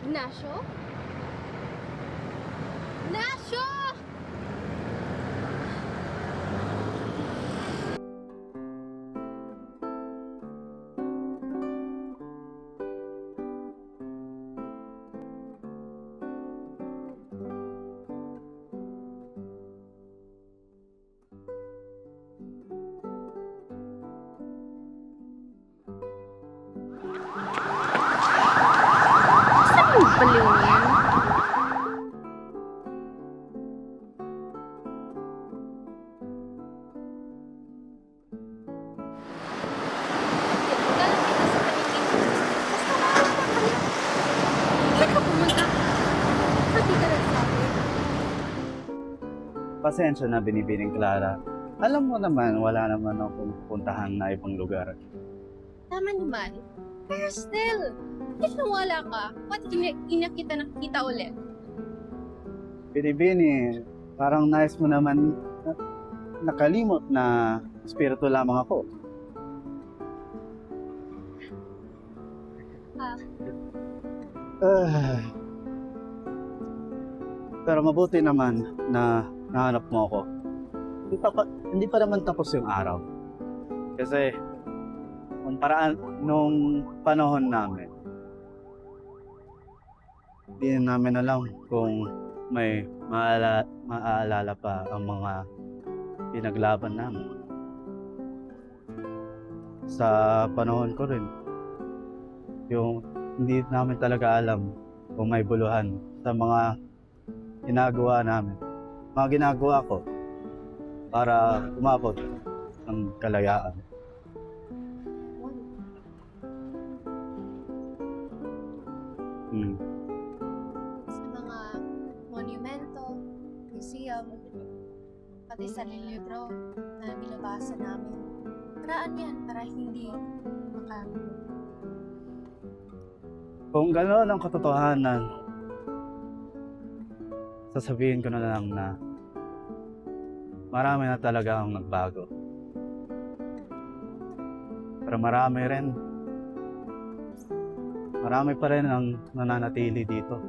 Ignacio? Ignacio! Saan yung baliw na yan? Tinanggalan kita sa paligid. Basta maawa ka lang. Saan ka pumunta? Sabi ka nagsabi. Pasensya na, Binibining Clara. Alam mo naman, wala naman akong puntahan na ibang lugar. Tama naman. Pero still, if nawala ka, ba't ina kita nakikita ulit? Binibini, parang nice mo naman nakalimot na espiritu lamang ako. Ah. Ah. Pero mabuti naman na nahanap mo ako. Hindi pa naman tapos yung araw. Kasi nung panahon namin, hindi namin alam kung may maaalala pa ang mga pinaglaban namin. Sa panahon ko rin, yung hindi namin talaga alam kung may buluhan sa mga ginagawa namin. Mga ginagawa ko para umabot ng kalayaan. Sa mga monumento, museum, pati sa libro na binabasa namin. Paraan yan para hindi Kung gano'n ang katotohanan, sasabihin ko na lang na marami na talaga ang nagbago. Pero marami pa rin ang nananatili dito.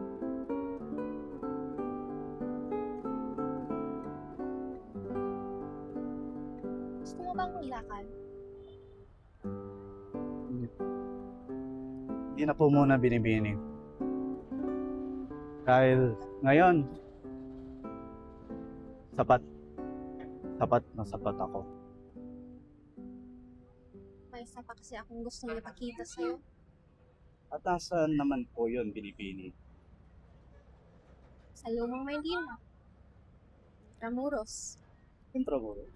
Gusto mo bang maglakad? Hindi na po muna, Binibini. Dahil ngayon, sapat na sapat ako. May isa pa kasi akong gustong ipakita sa'yo. At nasaan naman po yun, Binibini? Sa Lumang Maynila. Ramuros. Intramuros.